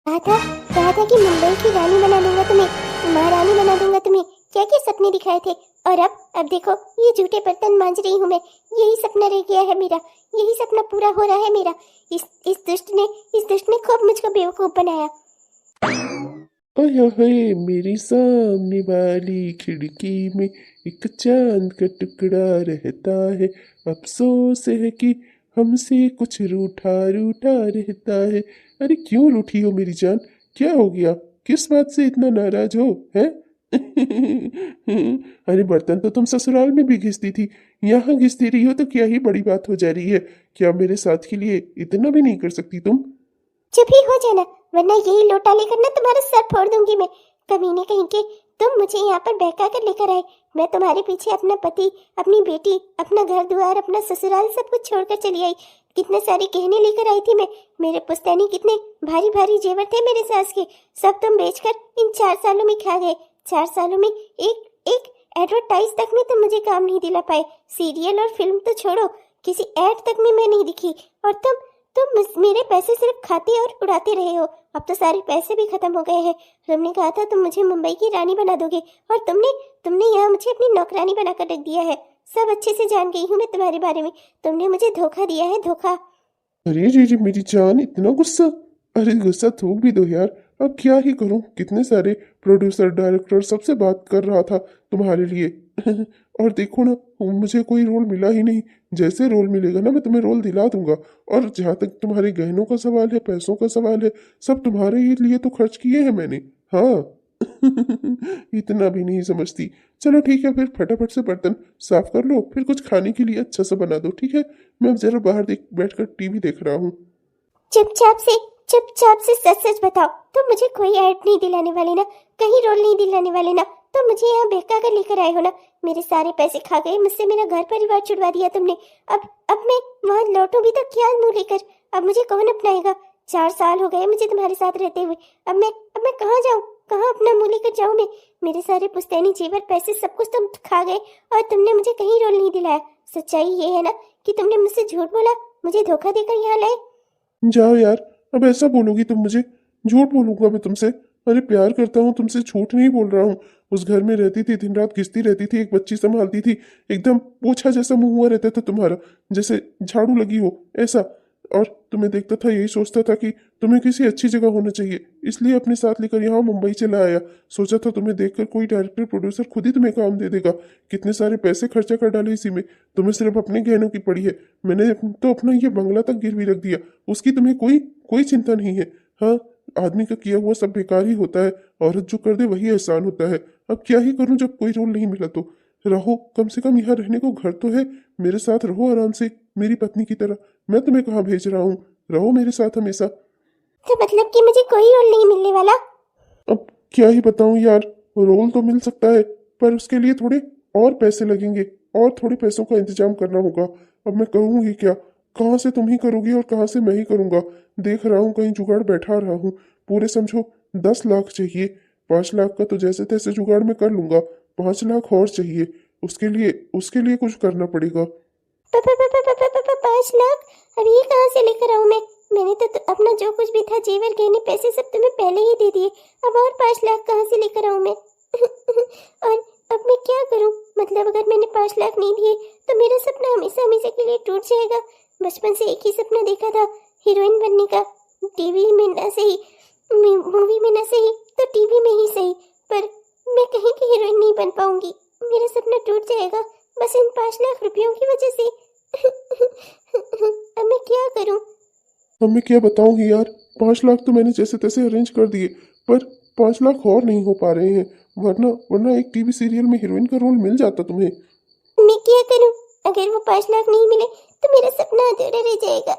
कहा था कहा था कि मुंबई की रानी बना दूंगा तुम्हें, महारानी बना दूंगा तुम्हें। क्या क्या सपने दिखाए थे, और अब देखो ये झूठे बर्तन मांज रही हूँ मैं। यही सपना रह गया है मेरा, यही सपना पूरा हो रहा है मेरा। इस दुष्ट ने खूब मुझको बेवकूफ बनाया। ओए होए, मेरी सामने वाली खिड़की में एक चांद का टुकड़ा रहता है। अफसोस है कि हमसे कुछ रूठा रूठा रहता है। अरे क्यों रूठी हो मेरी जान? क्या हो गया? किस बात से इतना नाराज हो हैं? अरे बर्तन तो तुम ससुराल में भी घिसती थी, यहाँ घिसती रही हो तो क्या ही बड़ी बात हो जा रही है? क्या मेरे साथ के लिए इतना भी नहीं कर सकती तुम? चुप ही हो जाना, वरना यही लोटा लेकर ना तुम्हारा सर फोड़ दूंगी मैं। कमीने कहीं के, तुम मुझे यहाँ पर बहका कर लेकर आए। मैं तुम्हारे पीछे अपना पति, अपनी बेटी, अपना घर द्वार, अपना ससुराल सब कुछ छोड़कर चली आई। कितने सारे गहने लेकर आई थी मैं। मेरे पुश्तैनी कितने भारी भारी जेवर थे मेरे सास के, सब तुम बेचकर इन 4 सालों में खा गए। 4 सालों में एक एक एडवर्टाइज तक में तुम मुझे काम नहीं दिला पाए। सीरियल और फिल्म तो छोड़ो, किसी एड तक में मैं नहीं दिखी। और तुम मेरे पैसे सिर्फ खाते और उड़ाते रहे हो। अब तो सारे पैसे भी खत्म हो गए हैं। तुमने कहा था तुम मुझे मुंबई की रानी बना दोगे, और तुमने यहाँ मुझे अपनी नौकरानी बनाकर रख दिया है। सब अच्छे से जान गई हूँ मैं तुम्हारे बारे में। तुमने मुझे धोखा दिया है, धोखा। अरे जी जी मेरी जान, इतना गुस्सा? अरे गुस्सा थूक भी दो यार। अब क्या ही करूं, कितने सारे प्रोड्यूसर डायरेक्टर सबसे बात कर रहा था तुम्हारे लिए। और देखो ना, मुझे कोई रोल मिला ही नहीं। जैसे रोल मिलेगा ना मैं तुम्हें रोल दिला दूंगा। और जहाँ तक तुम्हारे गहनों का सवाल है, पैसों का सवाल है, सब तुम्हारे ही लिए तो खर्च किए हैं मैंने। हाँ। इतना भी नहीं समझती। चलो ठीक है, फिर फटाफट से बर्तन साफ कर लो, फिर कुछ खाने के लिए अच्छा सा बना दो, ठीक है? मैं अब जरा बाहर देख बैठकर टीवी देख रहा हूँ। चुपचाप से चुपचाप से सच सच बताओ, तुम मुझे कोई ऐड नहीं दिलाने वाले ना, कहीं रोल नहीं दिलाने वाले ना। तुम मुझे यहाँ बहका कर लेकर आए हो ना। मेरे सारे पैसे खा गए, मुझसे मेरा घर परिवार छुड़वा दिया तुमने। अब मैं वहाँ लौटूं भी तो क्या मुंह लेकर? अब मुझे कौन अपनाएगा? 4 साल हो गए मुझे तुम्हारे साथ रहते हुए। अब मैं कहाँ जाऊँ, कहाँ अपना मुंह लेकर जाऊँ मैं? मेरे सारे पुश्तैनी जेवर पैसे सब कुछ तुम खा गए, और तुमने मुझे कहीं रोल नहीं दिलाया। सच्चाई ये है ना कि तुमने मुझसे झूठ बोला, मुझे धोखा देकर यहाँ लाए। जाओ यार, अब ऐसा बोलोगी तुम मुझे? झूठ बोलूंगा मैं तुमसे? अरे प्यार करता हूँ तुमसे, झूठ नहीं बोल रहा हूँ। उस घर में रहती थी, दिन रात घिसती रहती थी, एक बच्ची संभालती थी। एकदम पोछा जैसा मुंह हुआ रहता था तुम्हारा, जैसे झाड़ू लगी हो ऐसा। और तुम्हें देखता था, यही सोचता था कि तुम्हें किसी अच्छी जगह होना चाहिए, इसलिए अपने साथ लेकर यहाँ मुंबई चला आया। सोचा था तुम्हें देखकर कोई डायरेक्टर प्रोड्यूसर खुद ही तुम्हें काम दे देगा। कितने सारे पैसे खर्चा कर डाले इसी में। तुम्हें सिर्फ अपने गहनों की पड़ी है। मैंने तो अपना ये बंगला तक गिरवी रख दिया, उसकी तुम्हें कोई कोई चिंता नहीं है। हाँ, आदमी का किया हुआ सब बेकार ही होता है। औरत जो कर दे वही एहसान होता है। अब क्या ही करूं जब कोई रोल नहीं मिला तो? रहो, कम से कम यहाँ रहने को घर तो है। मेरे साथ रहो आराम से, मेरी पत्नी की तरह। मैं तुम्हें कहाँ भेज रहा हूँ, रहो मेरे साथ हमेशा। तो मतलब कि मुझे कोई रोल नहीं मिलने वाला? अब क्या ही बताऊं यार, रोल तो मिल सकता है, पर उसके लिए थोड़े और पैसे लगेंगे, और थोड़े पैसों का इंतजाम करना होगा। अब मैं करूँगी क्या? कहाँ से तुम ही करोगी और कहाँ से मैं ही करूँगा? देख रहा हूँ कहीं जुगाड़ बैठा रहा हूँ। पूरे समझो 10 लाख चाहिए। 5 लाख का तो जैसे तैसे जुगाड़ में कर लूंगा, 5 लाख और चाहिए। उसके लिए कुछ करना पड़ेगा। 5 लाख? अब ये कहाँ से लेकर आऊँ मैं? मैंने तो अपना जो कुछ भी था, जेवर गहने पैसे सब तुम्हें पहले ही दे दिए। अब और 5 लाख कहाँ से लेकर आऊँ मैं? और अब मैं क्या करूँ? मतलब अगर मैंने 5 लाख नहीं दिए तो मेरा सपना हमेशा हमेशा के लिए टूट जाएगा। बचपन से एक ही सपना देखा था, हीरोइन बनने का। टीवी में ना सही, मूवी में ना सही तो टीवी में ही सही, पर मैं कहीं की हीरोइन नहीं बन पाऊंगी। मेरा सपना टूट जाएगा बस इन 5 लाख रुपयों की वजह से। अब मैं क्या करूं? अब मैं क्या बताऊं ही यार। 5 लाख तो मैंने जैसे तैसे अरेंज कर दिए, पर 5 लाख और नहीं हो पा रहे हैं। वरना वरना एक टीवी सीरियल में हीरोइन का रोल मिल जाता तुम्हें। मैं क्या करूं? अगर वो 5 लाख नहीं मिले तो मेरा सपना अधूरा रह जाएगा।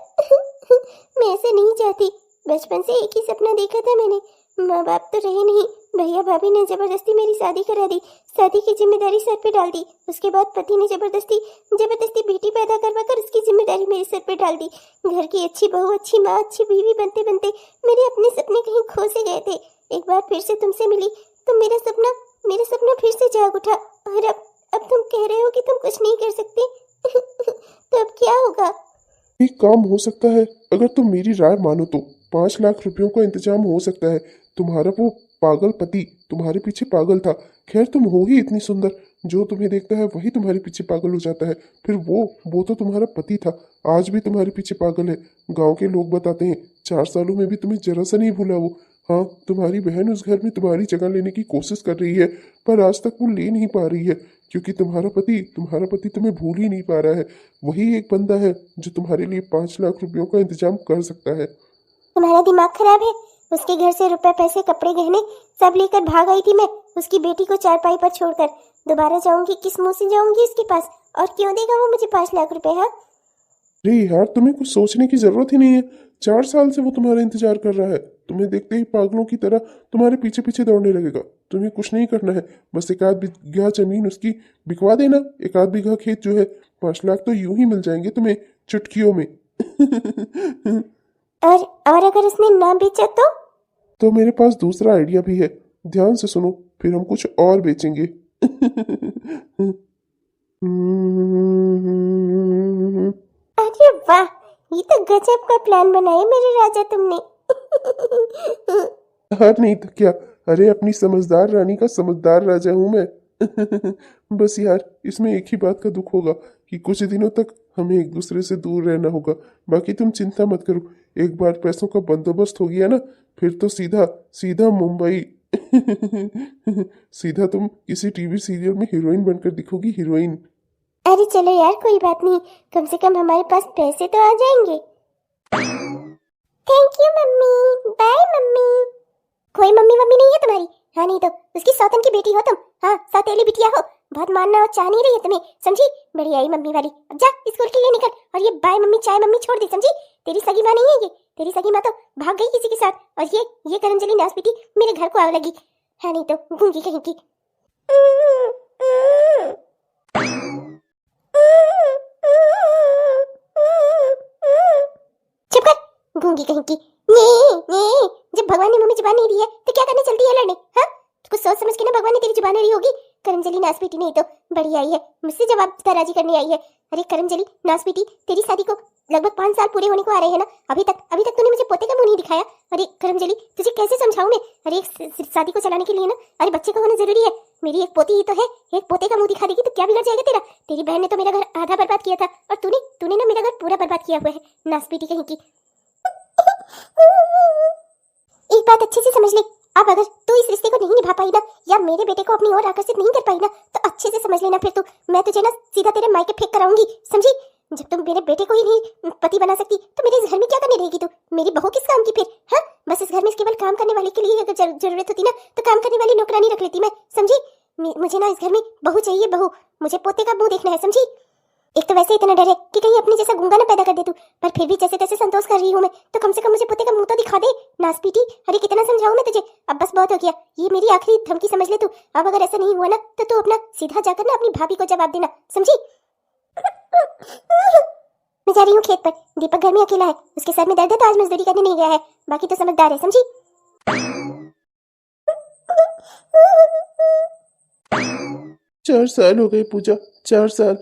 मैं ऐसे नहीं चाहती। बचपन से एक ही सपना देखा था मैंने। माँ बाप तो रहे नहीं, भैया भाभी ने जबरदस्ती मेरी शादी करा दी। शादी की जिम्मेदारी सर पे डाल दी। उसके बाद पति ने जबरदस्ती जबरदस्ती बेटी पैदा करवा कर उसकी जिम्मेदारी मेरे सर पे डाल दी। घर की अच्छी बहू, अच्छी माँ, अच्छी बीवी बनते बनते मेरे अपने सपने कहीं खो से गए थे। एक बार फिर से तुमसे मिली तो मेरा सपना फिर से जाग उठा। और अब तुम कह रहे हो कि तुम कुछ नहीं कर सकते। तो अब क्या होगा? एक काम हो सकता है, अगर तुम मेरी राय मानो तो। 5 लाख रुपयों का इंतजाम हो सकता है। तुम्हारा वो पागल पति तुम्हारे पीछे पागल था। खैर तुम हो ही इतनी सुंदर, जो तुम्हें देखता है वही तुम्हारे पीछे पागल हो जाता है। फिर वो तो तुम्हारा पति था, आज भी तुम्हारे पीछे पागल है। गांव के लोग बताते हैं 4 सालों में भी तुम्हें जरा सा नहीं भूला वो। हाँ, तुम्हारी बहन उस घर में तुम्हारी जगह लेने की कोशिश कर रही है, पर आज तक वो ले नहीं पा रही है, क्योंकि तुम्हारा पति तुम्हें भूल ही नहीं पा रहा है। वही एक बंदा है जो तुम्हारे लिए 5 लाख रुपयों का इंतजाम कर सकता है। तुम्हारा दिमाग खराब है। उसके घर से रुपए पैसे कपड़े गहने सब लेकर भाग आई थी मैं, उसकी बेटी को चारपाई पर छोड़कर। दोबारा जाऊंगी किस मुंह से जाऊंगी उसके पास, और क्यों देगा वो मुझे 5 लाख रुपए? हाँ, अरे यार, तुम्हें कुछ सोचने की जरूरत ही नहीं है। 4 साल से वो तुम्हारा इंतजार कर रहा है। तुम्हें देखते ही पागलों की तरह तुम्हारे पीछे पीछे दौड़ने लगेगा। तुम्हें कुछ नहीं करना है, बस 1 आध बीघा जमीन उसकी बिकवा देना। 1 आध बीघा खेत जो है, 5 लाख तो यूं ही मिल जाएंगे तुम्हें चुटकियों में। और अगर उसने ना बेचा तो मेरे पास दूसरा आइडिया भी है, ध्यान से सुनो, फिर हम कुछ और बेचेंगे। अरे वाह, ये तो गजब का प्लान बनाया मेरे राजा तुमने। हार नहीं तो क्या। अरे अपनी समझदार रानी का समझदार राजा हूं मैं। बस यार, इसमें एक ही बात का दुख होगा कि कुछ दिनों तक हमें एक दूसरे से दूर रहना होगा। बाकी तुम चिंता मत करो, एक बार पैसों का बंदोबस्त हो गया ना, फिर तो सीधा सीधा मुंबई। सीधा तुम किसी टीवी सीरियल में हीरोइन बनकर दिखोगी, हीरोइन। अरे चलो यार, कोई बात नहीं, कम से कम हमारे पास पैसे तो आ जाएंगे। Thank you mummy, bye mummy. कोई मम्मी मम्मी नहीं है तुम्हारी? हाँ, नहीं तो उसकी सौतन की बेटी हो तुम। हाँ, सौतेली बिटिया हो, बहुत मानना और चाह नहीं रही है तुम्हें, समझी? बढ़िया आई मम्मी वाली। अब जा स्कूल के लिए निकल, और ये बाय मम्मी चाय मम्मी छोड़ दे, समझी? तेरी सगी माँ नहीं है ये, तेरी सगी माँ तो भाग गई किसी के साथ, और ये करंजली नाच बेटी मेरे घर को आने लगी। हाँ, नहीं तो गूंगी कहीं की। चुप कर, गूंगी कहीं की। नहीं, जब भगवान ने मुंह में जुबान नहीं दी है तो क्या करने चलती है लड़ने? हाँ, कुछ सोच समझ के ना भगवान ने तेरी जुबान दी होगी। करमजली नाच बेटी नहीं तो बड़ी आई है, मुझसे जवाब तराजी करने आई है। अरे करमजली नाच बेटी, तेरी शादी को लगभग 5 साल पूरे होने को आ रहे हैं ना, अभी तक तूने मुझे पोते का मुंह नहीं दिखाया। अरे करमजली, तुझे कैसे समझाऊं मैं? अरे शादी को चलाने के लिए ना, अरे बच्चे का होना जरूरी है। मेरी एक पोती ही तो है, एक पोते का मुंह दिखा देगी तो क्या बिगड़ जाएगा तेरा? तेरी बहन ने तो मेरा घर आधा बर्बाद किया था, और तूने ना मेरा घर पूरा बर्बाद किया हुआ है, नाच बेटी कहीं की। एक बात अच्छे से समझ ले, अब अगर तू इस रिश्ते को नहीं निभा पाई ना, या मेरे बेटे को अपनी ओर आकर्षित नहीं कर पाई ना, तो अच्छे से समझ लेना, फिर तू, मैं तुझे ना सीधा तेरे मायके फेंक कर आऊंगी, समझी? जब तुम मेरे बेटे को ही नहीं पति बना सकती तो मेरे इस घर में क्या करने रहेगी तू? मेरी बहू किस काम की फिर? हाँ, बस इस घर में केवल काम करने वाले के लिए अगर जरूरत होती ना, तो काम करने वाली नौकरानी रख लेती मैं, समझी? मुझे ना इस घर में बहू चाहिए, बहू। मुझे पोते का मुंह देखना है, समझी? एक तो वैसे इतना डर है कि कहीं अपने जैसा गूंगा ना पैदा कर दे तू, पर फिर भी जैसे तैसे संतोष कर रही हूँ मैं, तो कम से कम मुझे पोते का मुंह तो दिखा दे, नास पीटी। अरे कितना समझाऊं मैं तुझे, अब बस बहुत हो गया, ये मेरी आखिरी धमकी समझ ले तू। अब अगर ऐसा नहीं हुआ ना, तो तू अपना सीधा जाकर ना अपनी भाभी को जवाब देना, समझी? मैं जा रही हूँ खेत पर, दीपक घर में अकेला है, उसके सर में दर्द है तो आज मजदूरी करने नहीं गया है, बाकी तो समझदार है, समझी? 4 साल हो गए पूजा, 4 साल।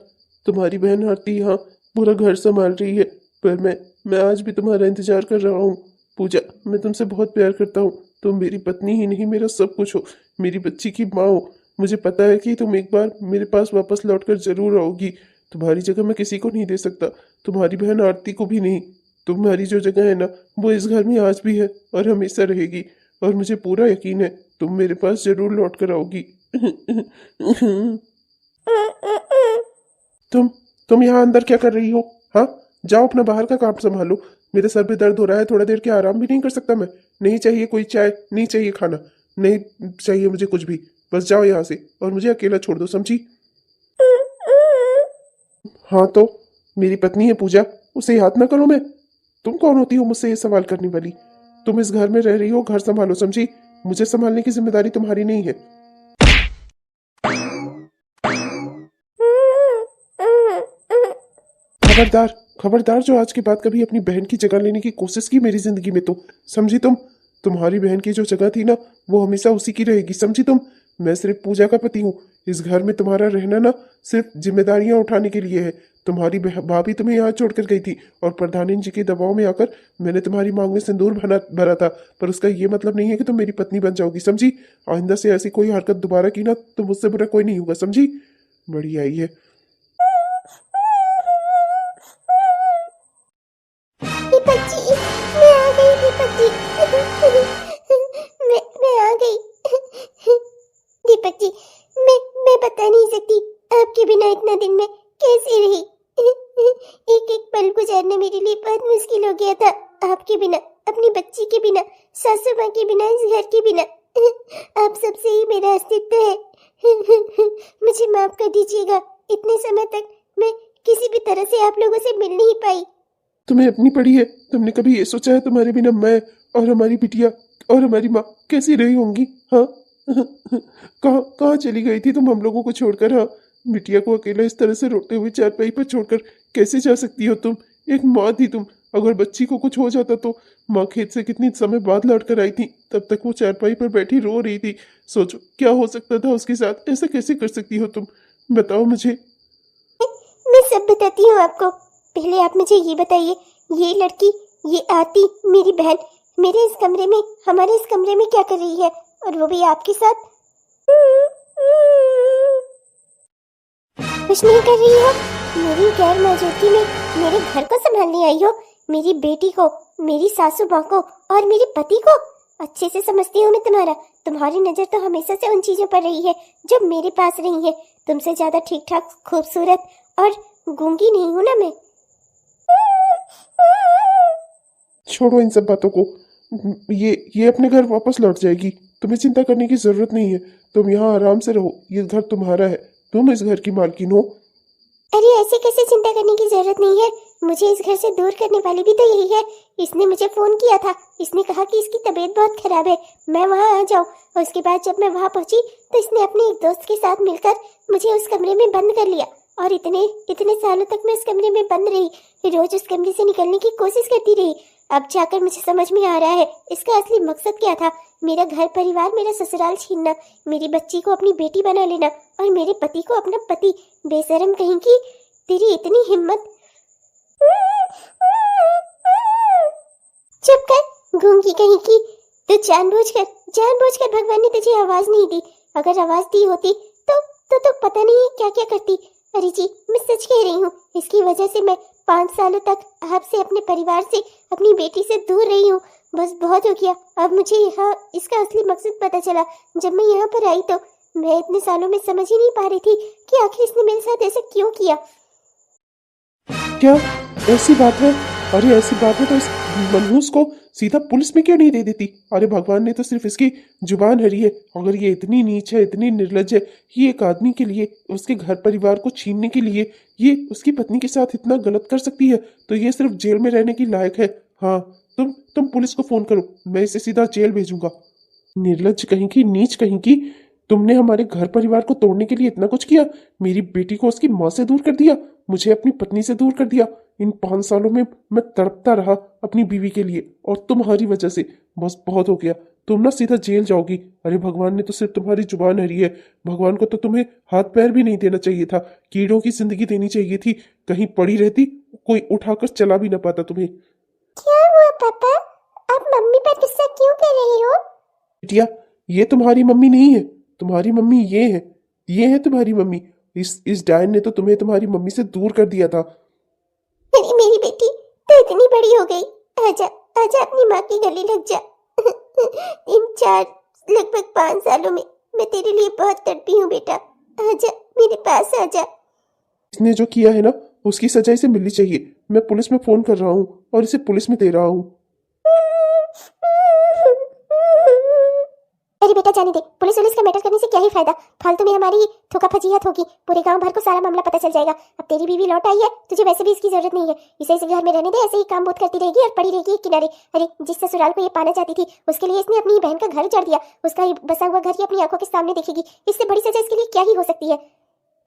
तुम्हारी बहन आरती यहाँ पूरा घर संभाल रही है, पर मैं आज भी तुम्हारा इंतजार कर रहा हूँ। पूजा, मैं तुमसे बहुत प्यार करता हूँ। तुम मेरी पत्नी ही नहीं, मेरा सब कुछ हो, मेरी बच्ची की माँ हो। मुझे पता है कि तुम एक बार मेरे पास वापस लौटकर जरूर आओगी। तुम्हारी जगह मैं किसी को नहीं दे सकता, तुम्हारी बहन आरती को भी नहीं। तुम्हारी जो जगह है ना, वो इस घर में आज भी है और हमेशा रहेगी, और मुझे पूरा यकीन है तुम मेरे पास जरूर लौट कर आओगी। तुम यहाँ अंदर क्या कर रही हो? हाँ, जाओ अपना बाहर का काम संभालो। मेरे सर पे दर्द हो रहा है, थोड़ा देर के आराम भी नहीं कर सकता मैं? नहीं चाहिए कोई चाय, नहीं चाहिए खाना, नहीं चाहिए मुझे कुछ भी, बस जाओ यहाँ से और मुझे अकेला छोड़ दो, समझी? हाँ तो मेरी पत्नी है पूजा, उसे याद ना करो मैं? तुम कौन होती हो मुझसे ये सवाल करने वाली? तुम इस घर में रह रही हो, घर संभालो, समझी? मुझे संभालने की जिम्मेदारी तुम्हारी नहीं है। खबरदार, खबरदार, जो आज के बाद कभी अपनी बहन की जगह लेने की कोशिश की मेरी जिंदगी में तो, समझी तुम? तुम्हारी बहन की जो जगह थी ना, वो हमेशा उसी की रहेगी, समझी तुम? मैं सिर्फ पूजा का पति हूँ, इस घर में तुम्हारा रहना ना सिर्फ जिम्मेदारियां उठाने के लिए है। तुम्हारी भाभी तुम्हें यहाँ छोड़कर गई थी और प्रधानी जी के दबाव में आकर मैंने तुम्हारी मांग में सिंदूर भरा था, पर उसका ये मतलब नहीं है कि तुम मेरी पत्नी बन जाओगी, समझी? आइंदा से ऐसी कोई हरकत दोबारा की ना तो मुझसे बुरा कोई नहीं होगा, समझी? बड़ी आई है। दीपक जी, मैं आ गई। दीपक जी, मैं आ गई। दीपक जी, मैं बता नहीं सकती आपके बिना इतना दिन में कैसे रही। एक एक पल गुजारना मेरे लिए बहुत मुश्किल हो गया था। आपके बिना, अपनी बच्ची के बिना, सासू माँ के बिना, इस घर के बिना। आप सबसे ही मेरा अस्तित्व है। मुझे माफ कर दीजिएगा, इतने समय तक मैं किसी भी तरह से आप लोगों से मिल नहीं पाई। तुम्हें अपनी पड़ी है। तुमने कभी ये सोचा है तुम्हारे बिना मैं और हमारी बिटिया और हमारी माँ कैसी रही होंगी? हाँ। कहाँ कहाँ चली गई थी तुम हम लोगों को छोड़कर? हाँ, बिटिया को अकेला इस तरह से रोते हुए चारपाई पर छोड़कर कैसे जा सकती हो तुम? एक माँ थी तुम। अगर बच्ची को कुछ हो जाता तो माँ खेत से कितनी समय बाद लौट कर आई थी, तब तक वो चारपाई पर बैठी रो रही थी। सोचो क्या हो सकता था उसके साथ। ऐसा कैसे कर सकती हो तुम? बताओ मुझे। मैं सब बताती हूँ आपको। पहले आप मुझे ये बताइए, ये लड़की, ये आरती, मेरी बहन, मेरे इस कमरे में, हमारे इस कमरे में क्या कर रही है, और वो भी आपके साथ? कुछ नहीं कर रही हो। मेरी गैर मौजूदगी में मेरे घर को संभालने आई हो, मेरी बेटी को, मेरी सासू माँ को और मेरे पति को। अच्छे से समझती हूँ मैं तुम्हारी नजर तो हमेशा से उन चीजों पर रही है जो मेरे पास रही है। तुमसे ज्यादा ठीक ठाक, खूबसूरत और गूंगी नहीं हूँ ना मैं। छोड़ो इन सब बातों को। ये अपने घर वापस लौट जाएगी। तुम्हें चिंता करने की जरूरत नहीं है। तुम यहाँ आराम से रहो। ये घर तुम्हारा है, तुम इस घर की मालकिन हो। अरे ऐसे कैसे चिंता करने की जरूरत नहीं है। मुझे इस घर से दूर करने वाली भी तो यही है। इसने मुझे फोन किया था, इसने कहा कि इसकी तबीयत बहुत खराब है, मैं वहाँ आ जाऊँ। और उसके बाद जब मैं वहाँ पहुँची तो इसने अपने एक दोस्त के साथ मिलकर मुझे उस कमरे में बंद कर लिया। और इतने इतने सालों तक मैं उस कमरे में बंद रही, रोज उस कमरे से निकलने की कोशिश करती रही। अब जाकर मुझे समझ में आ रहा है इसका असली मकसद क्या था। मेरा घर परिवार, मेरा ससुराल छीनना, मेरी बच्ची को अपनी बेटी बना लेना और मेरे पति को अपना पति। बेशरम कहीं की, तेरी इतनी हिम्मत। चुप कर, गूंगी कहीं की। तू जानबूझकर भगवान ने तुझे आवाज नहीं दी। अगर आवाज दी होती तो पता नहीं क्या क्या करती। अरे जी, मैं सच कह रही हूँ, इसकी वजह से मैं 5 सालों तक आपसे, अपने परिवार से, अपनी बेटी से दूर रही हूँ। बस बहुत हो गया। अब मुझे यहाँ इसका असली मकसद पता चला। जब मैं यहाँ पर आई तो मैं इतने सालों में समझ ही नहीं पा रही थी कि आखिर इसने मेरे साथ ऐसा क्यों किया। क्या ऐसी बात है? अरे ऐसी बात है तो इस मनहूस को सीधा पुलिस में क्यों नहीं दे देती? अरे भगवान ने तो सिर्फ इसकी जुबान हरी है। अगर ये इतनी नीच है, इतनी निर्लज है, ये एक आदमी के लिए, उसके घर परिवार को छीनने के लिए ये उसकी पत्नी के साथ इतना गलत कर सकती है, तो ये सिर्फ जेल में रहने की लायक है। हाँ, तुम पुलिस को फोन करो, मैं इसे सीधा जेल भेजूंगा। निर्लज कहीं की, नीच कहीं की। तुमने हमारे घर परिवार को तोड़ने के लिए इतना कुछ किया। मेरी बेटी को उसकी माँ से दूर कर दिया, मुझे अपनी पत्नी से दूर कर दिया। इन 5 सालों में मैं तड़पता रहा अपनी बीवी के लिए, और तुम्हारी वजह से बस बहुत हो गया। तुम ना सीधा जेल जाओगी। अरे भगवान ने तो सिर्फ तुम्हारी जुबान हरी है। भगवान को तो तुम्हें हाथ पैर भी नहीं देना चाहिए था, कीड़ों की जिंदगी देनी चाहिए थी। कहीं पड़ी रहती, कोई उठाकर चला भी ना पाता तुम्हें। क्या हुआ पापा? आप मम्मी पर गुस्सा क्यों कर रही हो? बिटिया, ये तुम्हारी मम्मी नहीं है, तुम्हारी मम्मी ये है। ये है तुम्हारी मम्मी। इस डायन ने तो तुम्हें तुम्हारी मम्मी से दूर कर दिया था। अरे मेरी बेटी तो इतनी बड़ी हो गई। आजा आजा, अपनी माँ की गले लग जा। इन 4 लगभग 5 सालों में मैं तेरे लिए बहुत तड़पी हूँ बेटा। आजा, मेरे पास आजा। इसने जो किया है ना, उसकी सजा इसे मिलनी चाहिए। मैं पुलिस में फोन कर रहा हूँ और इसे पुलिस में दे रहा हूँ। अरे बेटा जाने दे, पुलिस का मैटर करने से क्या ही फायदा। फालतू में हमारी थोका फजीहत होगी, पूरे गांव भर को सारा मामला पता चल जाएगा। अब तेरी बीवी लौट आई है, तुझे वैसे भी इसकी जरूरत नहीं है। इसे इस घर में रहने दे, ऐसे ही काम बहुत करती रहेगी और पड़ी रहेगी एक किनारे। अरे जिस ससुराल को ये पाना चाहती थी, उसके लिए इसने अपनी बहन का घर उजाड़ दिया। उसका बसा हुआ घर ही अपनी आंखों के सामने देखेगी। इससे बड़ी सजा इसके लिए क्या ही हो सकती है।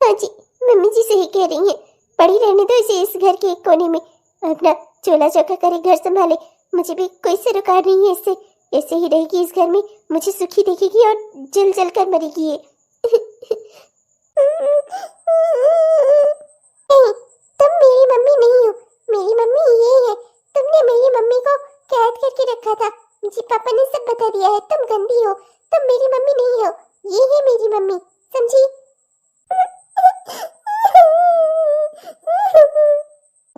हाँ जी, मम्मी जी सही कह रही है। पड़ी रहने दो इसे इस घर के एक कोने में, अपना चूल्हा चौका करे, घर संभाले। मुझे भी कोई सरोकार नहीं है इससे। ऐसे ही रहेगी इस घर में, मुझे सुखी देखेगी और जल जल कर मरेगी ये। नहीं, तुम मेरी मम्मी नहीं हो। मेरी मम्मी ये है। तुमने मेरी मम्मी को कैद करके रखा था। मुझे पापा ने सब बता दिया है। तुम गंदी हो। तुम मेरी मम्मी नहीं हो। ये है मेरी मम्मी, समझी?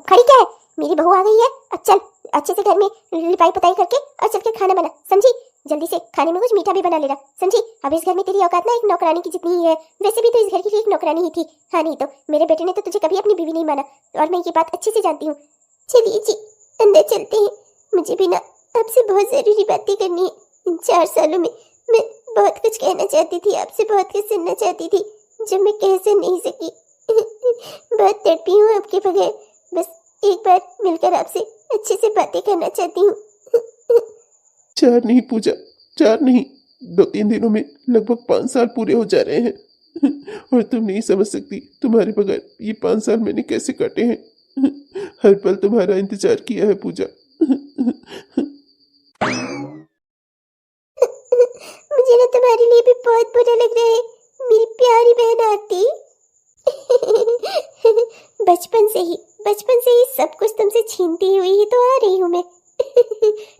खड़ी क्या है? मेरी बहू आ गई है। अब चल अच्छे से घर में लिपाई पुताई करके और चल के खाना बना, समझी? जल्दी से खाने में कुछ मीठा भी बना लेना, समझी? अब इस घर में तेरी औकात ना एक नौकरानी की जितनी ही है। वैसे भी तो इस घर की एक नौकरानी ही थी। हाँ, नहीं तो मेरे बेटे ने तो तुझे कभी अपनी बीवी नहीं माना, और मैं ये बात अच्छे से जानती हूँ। चलिए जी, अंदर चलते हैं। मुझे भी ना आपसे बहुत जरूरी बातें करनी है। इन 4 सालों में मैं बहुत कुछ कहना चाहती थी आपसे, बहुत कुछ सुनना चाहती थी जो मैं कह से नहीं सकी। बहुत तड़पी हूँ आपके बगैर। बस एक बार मिलकर आपसे अच्छे से बातें करना चाहती हूँ। 4 नहीं पूजा, 4 नहीं, 2-3 दिनों में लगभग 5 साल पूरे हो जा रहे हैं। और तुम नहीं समझ सकती तुम्हारे बगैर ये 5 साल मैंने कैसे काटे हैं। हर पल तुम्हारा इंतजार किया है पूजा। मुझे ना तुम्हारे लिए भी बहुत बुरा लग रहा है, मेरी प्यारी बहन आरती। बचपन से ही सब कुछ तुमसे छीनती हुई ही तो आ रही हूँ मैं।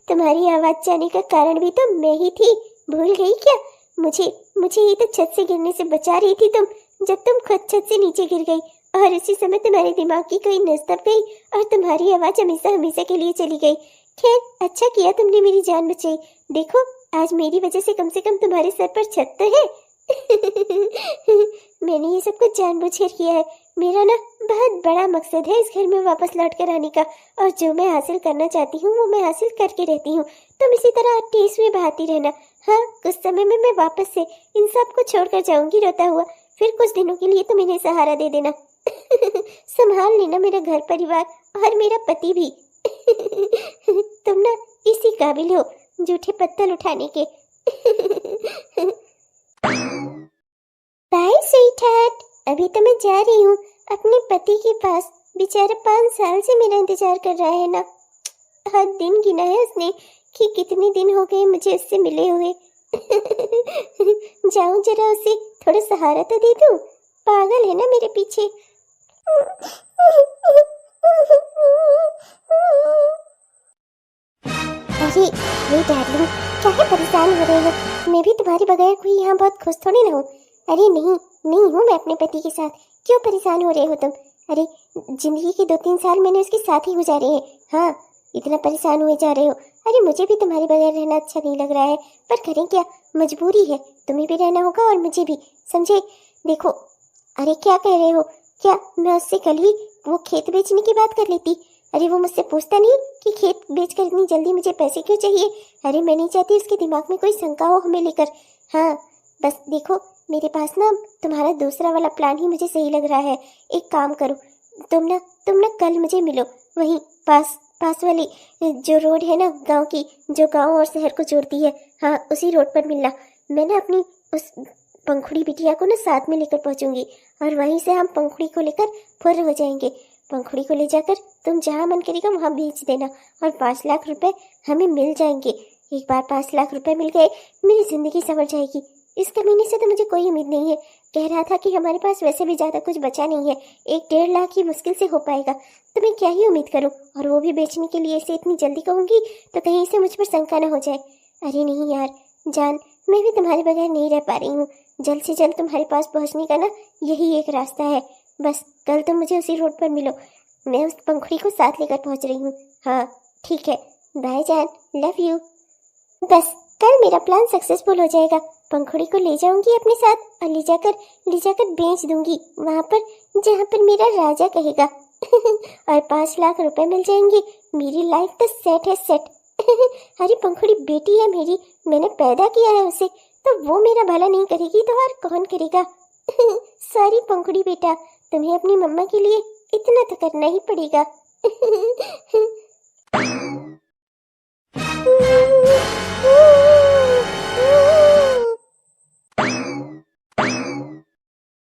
तुम्हारी आवाज जाने का कारण भी तो मैं ही थी, भूल गई क्या? मुझे मुझे ही तो छत से गिरने से बचा रही थी तुम, जब तुम खुद छत से नीचे गिर गई, और उसी समय तुम्हारे दिमाग की कोई नस दब गई और तुम्हारी आवाज हमेशा हमेशा के लिए चली गई। खैर, अच्छा किया तुमने मेरी जान बचाई। देखो, आज मेरी वजह से कम तुम्हारे सर पर छत तो है। मैंने ये सब कुछ जानबूझकर किया है। मेरा ना बहुत बड़ा मकसद है इस घर में वापस लौट कर आने का, और जो मैं हासिल करना चाहती हूँ वो मैं हासिल करके रहती हूँ। तुम इसी तरह टीस में बहाती रहना। हाँ, कुछ समय में मैं वापस से इन सब को छोड़कर जाऊंगी रोता हुआ। फिर कुछ दिनों के लिए तुम इन्हें सहारा दे देना। संभाल लेना मेरा घर परिवार और मेरा पति भी। तुम ना इसी काबिल हो झूठे पत्थर उठाने के। बाय स्वीटहार्ट, अभी तो मैं जा रही हूँ अपने पति के पास। बेचारा 5 साल से मेरा इंतजार कर रहा है ना। हर दिन गिना है उसने कि कितने दिन हो गए मुझे उससे मिले हुए। जाऊं जरा उसे थोड़ा सहारा तो दे दूं। पागल है ना मेरे पीछे। अरे ये डार्लिंग, क्या है परेशान हो रहे हो? मैं भी तुम्हारे बगैर कोई यहाँ बहुत खुश थोड़ी ना हूँ। अरे नहीं, नहीं हूँ मैं अपने पति के साथ। क्यों परेशान हो रहे हो तुम? अरे जिंदगी के 2-3 साल मैंने उसके साथ ही गुजारे हैं। हाँ, इतना परेशान हुए जा रहे हो? अरे मुझे भी तुम्हारे बगैर रहना अच्छा नहीं लग रहा है, पर करें क्या, मजबूरी है। तुम्हें भी रहना होगा और मुझे भी, समझे? देखो, अरे क्या कह रहे हो? क्या मैं उससे कल ही वो खेत बेचने की बात कर लेती? अरे वो मुझसे पूछता नहीं कि खेत बेचकर इतनी जल्दी मुझे पैसे क्यों चाहिए? अरे मैं नहीं चाहती उसके दिमाग में कोई शंका हो हमें लेकर। हाँ, बस देखो, मेरे पास ना तुम्हारा दूसरा वाला प्लान ही मुझे सही लग रहा है। एक काम करो, तुम ना कल मुझे मिलो, वहीं पास वाली जो रोड है ना गांव की, जो गांव और शहर को जोड़ती है। हाँ, उसी रोड पर मिलना। मैं ना अपनी उस पंखुड़ी बिटिया को ना साथ में लेकर पहुंचूंगी, और वहीं से हम पंखुड़ी को लेकर फुर्र हो जाएंगे। पंखुड़ी को ले जाकर तुम जहाँ मन करेगा वहाँ बेच देना, और 5 लाख रुपए हमें मिल जाएंगे। एक बार 5 लाख रुपए मिल गए, मेरी जिंदगी संवर जाएगी। इस कमीने से तो मुझे कोई उम्मीद नहीं है। कह रहा था कि हमारे पास वैसे भी ज्यादा कुछ बचा नहीं है, 1-1.5 लाख ही मुश्किल से हो पाएगा। तो मैं क्या ही उम्मीद करूं, और वो भी बेचने के लिए इसे इतनी जल्दी कहूंगी तो कहीं से मुझ पर शंका न हो जाए। अरे नहीं यार जान, मैं भी तुम्हारे बगैर नहीं रह पा रही हूँ। जल्द से जल्द तुम्हारे पास पहुँचने का ना यही एक रास्ता है। बस कल तुम मुझे उसी रोड पर मिलो, मैं उस पंखुड़ी को साथ लेकर पहुँच रही हूँ। हाँ ठीक है, बाय जान, लव यू। बस कल मेरा प्लान सक्सेसफुल हो जाएगा। पंखुड़ी को ले जाऊंगी अपने साथ, और ले जाकर बेच दूंगी वहां पर जहां पर मेरा राजा कहेगा। और 5 लाख रुपए मिल जाएंगे। मेरी लाइफ तो सेट है, सेट। अरे पंखुड़ी बेटी है मेरी, मैंने पैदा किया है उसे, तो वो मेरा भला नहीं करेगी तो और कौन करेगा? सॉरी पंखुड़ी बेटा, तुम्हें अपनी मम्मा के लिए इतना तो करना ही पड़ेगा।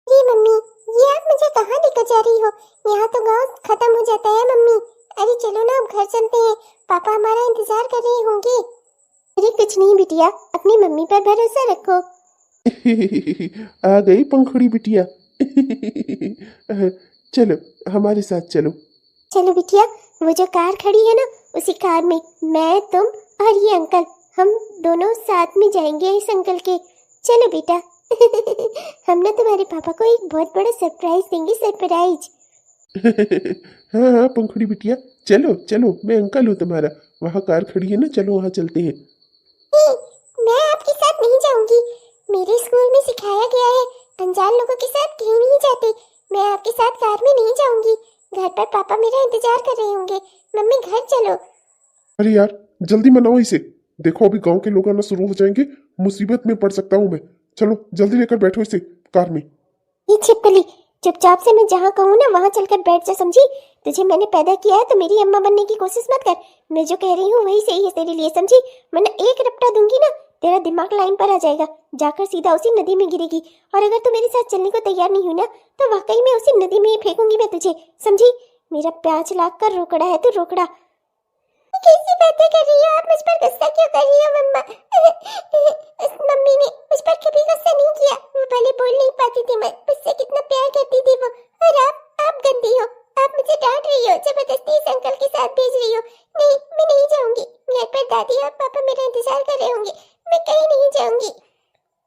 ये मम्मी, ये आप मुझे कहाँ लेकर जा रही हो? यहाँ तो गांव खत्म हो जाता है मम्मी। अरे चलो ना, अब घर चलते हैं, पापा हमारा इंतजार कर रहे होंगे। अरे कुछ नहीं बिटिया, अपनी मम्मी पर भरोसा रखो। आ गई पंखुड़ी बिटिया। चलो हमारे साथ चलो। चलो बिटिया, वो जो कार खड़ी है ना, उसी कार में मैं, तुम और ये अंकल, हम दोनों साथ में जाएंगे इस अंकल के। चलो बेटा। हम ना तुम्हारे पापा को एक बहुत बड़ा सरप्राइज देंगे, सरप्राइज। हाँ हाँ पंखुड़ी बिटिया, चलो चलो, मैं अंकल हूँ तुम्हारा। वहाँ कार खड़ी है ना, चलो वहाँ चलते हैं। मैं आपके साथ नहीं जाऊंगी। मेरे स्कूल में सिखाया गया है अनजान लोगों के साथ कहीं नहीं जाते। मैं आपके साथ कार में नहीं जाऊंगी। घर पर पापा मेरा इंतजार कर रहे होंगे। मम्मी घर चलो। अरे यार जल्दी मनाओ इसे, देखो अभी गांव के लोग आना शुरू हो जाएंगे, मुसीबत में पड़ सकता हूँ मैं। चलो जल्दी लेकर बैठो इसे कार में। ये छिपकली, चुपचाप से मैं जहाँ कहूँ ना वहाँ चलकर बैठ जा, समझी? तुझे मैंने पैदा किया है तो मेरी अम्मा बनने की कोशिश मत कर। मैं जो कह रही हूँ वही सही है तेरे लिए, समझी? वरना एक रपटा दूंगी ना, तेरा दिमाग लाइन पर आ जाएगा, जाकर सीधा उसी नदी में गिरेगी। और अगर तू मेरे साथ चलने को तैयार नहीं हुई ना, तो वाकई में उसी नदी में ही फेंकूंगी मैं तुझे, समझी? मेरा 5 लाख का रोकड़ा है तू, रोकड़ा। कैसी बातें कर रही हो आप? मुझ पर गुस्सा क्यों कर रही हो मम्मा? मम्मी ने मुझ पर कभी गुस्सा नहीं किया। वो भले बोल नहीं पाती थी, मैं मुझसे कितना प्यार करती थी वो। और आप गंदी हो। आप मुझे डांट रही हो, जबरदस्ती इस अंकल के साथ भेज रही हो। नहीं, मैं नहीं जाऊंगी। घर पर दादी और पापा मेरा इंतजार कर रहे होंगे। मैं कहीं नहीं जाऊंगी।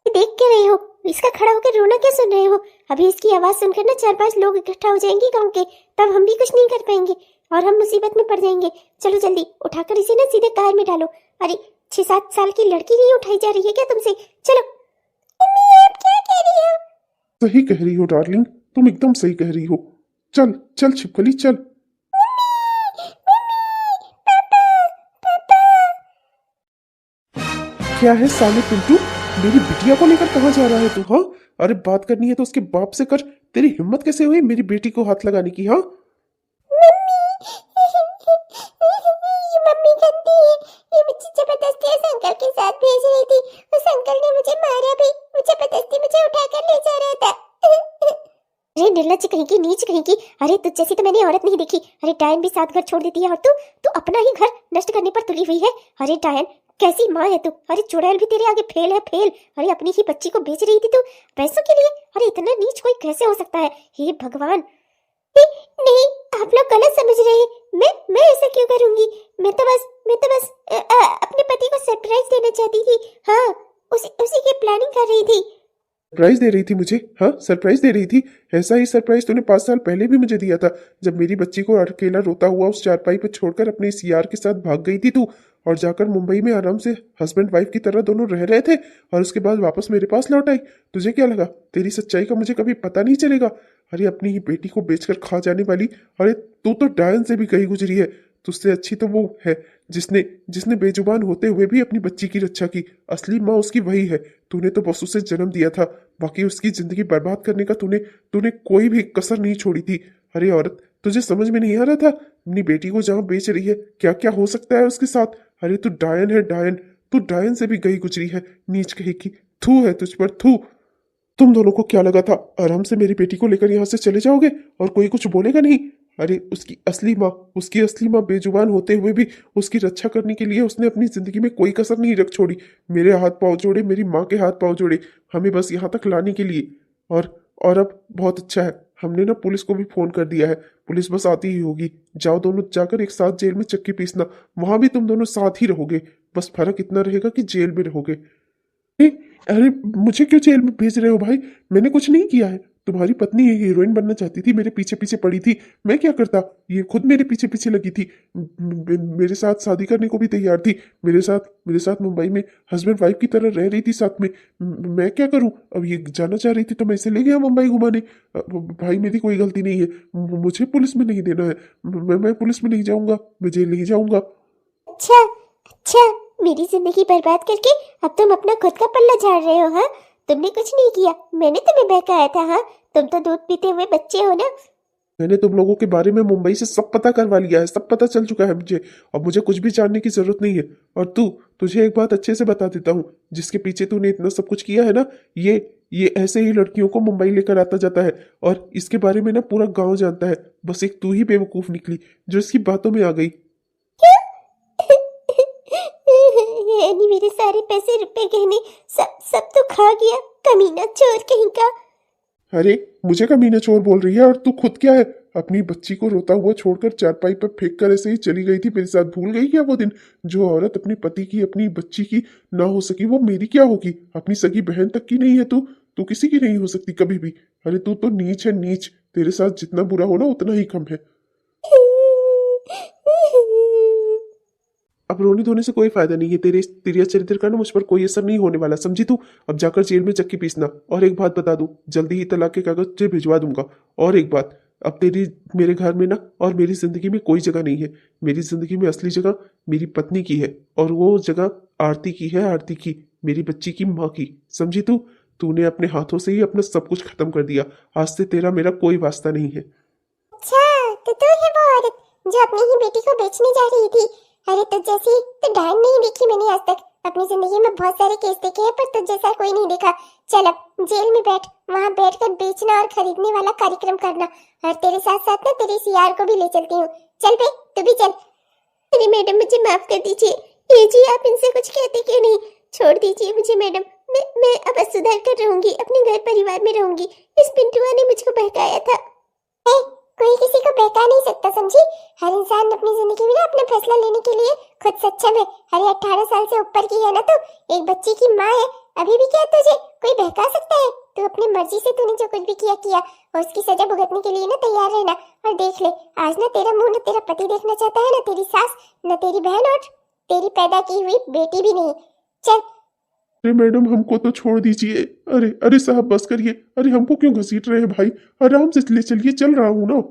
देख के रहे हो? इसका खड़ा होकर रोना क्या सुन रहे हो? अभी इसकी आवाज सुनकर ना 4-5 लोग इकट्ठा हो जाएंगे गांव के, तब हम भी कुछ नहीं कर पाएंगे और हम मुसीबत में पड़ जाएंगे। चलो जल्दी उठाकर इसे ना सीधे कार में डालो। अरे 6-7 साल की लड़की नहीं उठाई जा रही है क्या तुमसे? चलो। मम्मी आप क्या कह रही हो? सही कह रही हो डार्लिंग, तुम एकदम सही कह रही हो। चल चल छिपकली चल। क्या है साले पिंटू, मेरी बिटिया को लेकर कहाँ जा रहा है तू? हाँ अरे बात करनी है तो उसके बाप से कर। तेरी हिम्मत कैसे हुई मेरी बेटी को हाथ लगाने की? हाँ ये मम्मी गंदी है। ये मुझे जबरदस्ती उस अंकल के साथ भेज रही थी। उस अंकल ने मुझे मारा भी, वो जबरदस्ती मुझे उठाकर ले जा रहा था। अरे निर्लज्ज कहीं की, नीच कहीं की। अरे तुझ जैसी तो मैंने औरत नहीं देखी। अरे डायन भी साथ घर छोड़ देती है और तू अपना ही घर नष्ट करने पर तुली हुई है। अरे डायन, कैसी माँ है तू? अरे चुड़ैल भी तेरे आगे फेल है, फेल। अरे अपनी ही बच्ची को बेच रही थी तू पैसों के लिए। अरे इतना नीच कोई कैसे हो सकता है? हे भगवान। नहीं, आप लोग गलत समझ रहे हैं। मैं ऐसा क्यों करूंगी? मैं तो बस अपने पति को सरप्राइज देना चाहती थी। हाँ, उसी की प्लानिंग कर रही थी। सरप्राइज दे रही थी मुझे? हाँ सरप्राइज दे रही थी। ऐसा ही सरप्राइज तूने 5 साल पहले भी मुझे दिया था, जब मेरी बच्ची को अकेला रोता हुआ उस चारपाई पर छोड़कर अपने इस यार के साथ भाग गई थी तू, और जाकर मुंबई में आराम से हस्बैंड वाइफ की तरह दोनों रह रहे थे, और उसके बाद वापस मेरे पास लौट आई। तुझे क्या लगा तेरी सच्चाई का मुझे कभी पता नहीं चलेगा? अरे अपनी ही बेटी को बेचकर खा जाने वाली, अरे तू तो डायन से भी कहीं गुजरी है। तुझसे अच्छी तो वो है जिसने जिसने बेजुबान होते हुए भी अपनी बच्ची की रक्षा की। असली माँ उसकी वही है। तूने तो बस उसे जन्म दिया था, बाकी उसकी जिंदगी बर्बाद करने का तूने तूने कोई भी कसर नहीं छोड़ी थी। अरे औरत, तुझे समझ में नहीं आ रहा था अपनी बेटी को जहाँ बेच रही है क्या क्या हो सकता है उसके साथ? अरे तू डायन है, डायन। तू डायन से भी गई गुजरी है, नीच कहीं की। थू है तुझ पर, थू। तुम दोनों को क्या लगा था आराम से मेरी बेटी को लेकर यहाँ से चले जाओगे और कोई कुछ बोलेगा नहीं? अरे उसकी असली माँ बेजुबान होते हुए भी उसकी रक्षा करने के लिए उसने अपनी जिंदगी में कोई कसर नहीं रख छोड़ी। मेरे हाथ पांव जोड़े, मेरी माँ के हाथ पांव जोड़े, हमें बस यहाँ तक लाने के लिए। और अब बहुत अच्छा है, हमने ना पुलिस को भी फोन कर दिया है। पुलिस बस आती ही होगी। जाओ दोनों जाकर एक साथ जेल में चक्की पीसना, वहां भी तुम दोनों साथ ही रहोगे। बस फर्क इतना रहेगा कि जेल में रहोगे। अरे मुझे क्यों जेल में भेज रहे हो भाई? मैंने कुछ नहीं किया है। तुम्हारी पत्नी हीरोइन बनना चाहती थी, मेरे पीछे पीछे पड़ी थी, मैं क्या करता? ये खुद मेरे पीछे पीछे लगी थी, मेरे साथ शादी करने को भी तैयार थी, मेरे साथ मुंबई में हस्बैंड वाइफ की तरह रह रही थी साथ में। मैं क्या करूं? अब ये जाना चाह रही थी तो मैं इसे ले गया मुंबई घुमाने। भाई मेरी कोई गलती नहीं है, मुझे पुलिस में नहीं देना है। मैं पुलिस में नहीं जाऊंगा, मैं जेल नहीं जाऊंगा। अच्छा अच्छा, मेरी जिंदगी बर्बाद करके अब तुम अपना खुद का पल्ला झाड़ रहे हो? हाँ, तुमने कुछ नहीं किया, मैंने तुम्हें बहकाया था। हाँ, तुम तो दूध पीते हुए बच्चे हो ना। मैंने तुम लोगों के बारे में मुंबई से सब पता करवा लिया है, सब पता चल चुका है मुझे। अब मुझे कुछ भी जानने की जरूरत नहीं है। और तुझे एक बात अच्छे से बता देता हूँ, जिसके पीछे तूने इतना सब कुछ किया है ना, ये ऐसे ही लड़कियों को मुंबई लेकर आता जाता है, और इसके बारे में ना पूरा गांव जानता है। बस एक तू ही बेवकूफ निकली जो इसकी बातों में आ गई। यानी मेरे सारे पैसे रुपए गहने सब तो खा गया, कमीना चोर कहीं का। अरे मुझे कमीना चोर बोल रही है, और तू खुद क्या है? अपनी बच्ची को रोता हुआ छोड़कर चारपाई पर फेंक कर ऐसे ही चली गई थी मेरे साथ। भूल गई क्या वो दिन? जो औरत अपने पति की, अपनी बच्ची की ना हो सकी, वो मेरी क्या होगी? अपनी सगी बहन तक की नहीं है तू? तू किसी की नहीं हो सकती कभी भी। अरे तू तो नीच है, नीच। तेरे साथ जितना बुरा हो ना उतना ही कम है। अब रोने धोने से कोई फायदा नहीं है। तेरे तेरे चरित्र का ना मुझ पर कोई असर नहीं होने वाला, समझी तू? अब जाकर जेल में चक्की पीसना। और एक बात बता दूं, जल्दी ही तलाक के कागज तुझे भिजवा दूंगा। और एक बात, अब तेरी मेरे घर में ना और मेरी जिंदगी में कोई जगह नहीं है। मेरी जिंदगी में असली जगह मेरी पत्नी की है, और वो जगह आरती की है, आरती की, मेरी बच्ची की माँ की। समझी तू? तूने अपने हाथों से ही अपना सब कुछ खत्म कर दिया। आज से तेरा मेरा कोई वास्ता नहीं है। अच्छा, तो तू है वो औरत जो अपनी ही बेटी को बेचने जा रही थी। अरे तुझ जैसी तो डांड नहीं देखी मैंने आज तक। अपनी जिंदगी में बहुत सारे केस देखे हैं, पर तुझ जैसा कोई नहीं देखा। चल अब जेल में बैठ, वहाँ बैठकर बेचना और खरीदने वाला कार्यक्रम करना। और तेरे साथ साथ ना तेरे सियार को भी ले चलती हूँ। चल बे, तू भी चल। अरे मैडम, मुझे माफ कर दीजिए। ये जी, आप इनसे कुछ कहते क्यों नहीं? छोड़ दीजिए मुझे मैडम। मैं अब सुधर कर रहूंगी, अपने घर परिवार में रहूंगी। इस पिंटुआ ने मुझको बहकाया था। कोई किसी को बहका नहीं सकता, समझी? हर इंसान अपनी जिंदगी में ना अपना फैसला लेने के लिए खुद सक्षम है। अरे 18 साल से ऊपर की है ना तू, एक बच्ची की माँ है। अभी भी क्या तुझे कोई बहका सकता है? तू अपनी मर्जी से तूने जो कुछ भी किया किया, और उसकी सजा भुगतने के लिए ना तैयार रहना। और देख ले, आज ना तेरा मुंह ना तेरा पति देखना चाहता है, ना तेरी सास, ना तेरी बहन, और तेरी पैदा की हुई बेटी भी नहीं। चल। अरे मैडम, हमको तो छोड़ दीजिए। अरे अरे साहब, बस करिए। अरे हमको क्यों घसीट रहे हैं भाई? आराम से ले चलिए, चल रहा हूँ ना।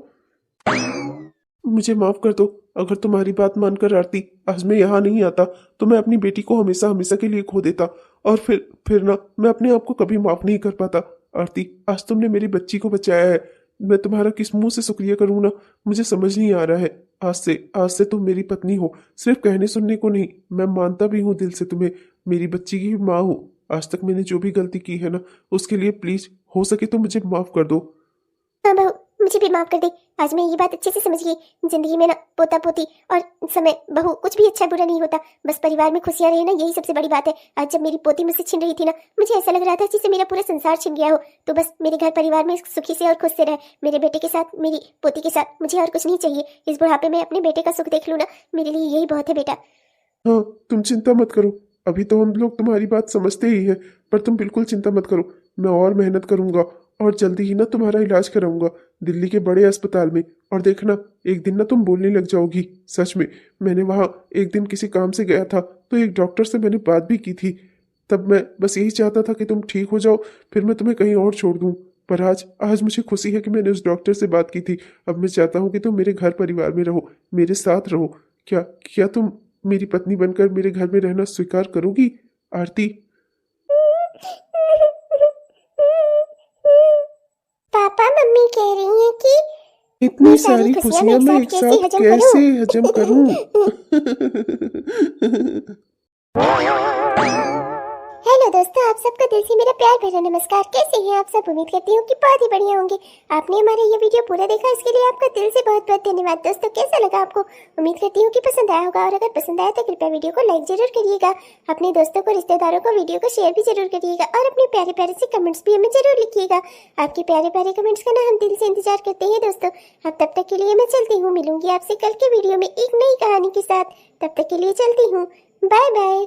मुझे माफ कर दो। अगर तुम्हारी बात मानकर आरती आज मैं यहाँ नहीं आता, तो मैं अपनी बेटी को हमेशा हमेशा के लिए खो देता। और फिर ना मैं अपने आप को कभी माफ नहीं कर पाता। आरती, आज तुमने मेरी बच्ची को बचाया है। मैं तुम्हारा किस मुंह से शुक्रिया करूँ ना, मुझे समझ नहीं आ रहा है। आज से तुम मेरी पत्नी हो, सिर्फ कहने सुनने को नहीं। मैं मानता भी हूँ दिल से तुम्हें, मेरी बच्ची की माँ हूँ। आज तक मैंने जो भी गलती की है ना, उसके लिए प्लीज हो सके तो मुझे माफ कर दो। हाँ बहू, मुझे भी माफ कर दे। आज मैं ये बात अच्छे से समझ गई। जिंदगी में ना पोता पोती और समय बहू कुछ भी अच्छा बुरा नहीं होता। बस परिवार में खुशियां रहे ना, यही सबसे बड़ी बात है। आज जब मेरी पोती मुझसे छिन रही थी ना, मुझे ऐसा लग रहा था जैसे मेरा पूरा संसार छिन गया हो। तो बस मेरे घर परिवार में सुखी से और खुश से रहे, मेरे बेटे के साथ, मेरी पोती के साथ। मुझे और कुछ नहीं चाहिए। इस बुढ़ापे में अपने बेटे का सुख देख लूँ ना, मेरे लिए यही बहुत है बेटा। हाँ, तुम चिंता मत करो। अभी तो हम लोग तुम्हारी बात समझते ही हैं, पर तुम बिल्कुल चिंता मत करो। मैं और मेहनत करूंगा, और जल्दी ही ना तुम्हारा इलाज कराऊंगा दिल्ली के बड़े अस्पताल में। और देखना, एक दिन ना तुम बोलने लग जाओगी। सच में, मैंने वहाँ एक दिन किसी काम से गया था, तो एक डॉक्टर से मैंने बात भी की थी। तब मैं बस यही चाहता था कि तुम ठीक हो जाओ, फिर मैं तुम्हें कहीं और छोड़ दूँ। पर आज आज मुझे खुशी है कि मैंने उस डॉक्टर से बात की थी। अब मैं चाहता हूँ कि तुम मेरे घर परिवार में रहो, मेरे साथ रहो। क्या क्या तुम मेरी पत्नी बनकर मेरे घर में रहना स्वीकार करोगी आरती? पापा, मम्मी कह रही हैं कि इतनी सारी खुशियां मैं एक साथ कैसे हजम करूं? हेलो दोस्तों, आप सबका दिल से मेरा प्यार भरा नमस्कार। कैसे हैं आप सब? उम्मीद करती हूँ कि बहुत ही बढ़िया होंगे। आपने हमारा ये वीडियो पूरा देखा, इसके लिए आपका दिल से बहुत बहुत धन्यवाद। दोस्तों, कैसा लगा आपको? उम्मीद करती हूँ कि पसंद आया होगा, और अगर पसंद आया तो कृपया वीडियो को लाइक जरूर करिएगा। अपने दोस्तों को, रिश्तेदारों को वीडियो को शेयर भी जरूर करिएगा, और अपने प्यारे प्यारे से कमेंट्स भी हमें जरूर लिखिएगा। आपके प्यारे प्यारे कमेंट्स का ना हम दिल से इंतजार करते हैं दोस्तों। अब तब तक के लिए मैं चलती हूँ, मिलूंगी आपसे कल के वीडियो में एक नई कहानी के साथ। तब तक के लिए चलती हूँ, बाय बाय।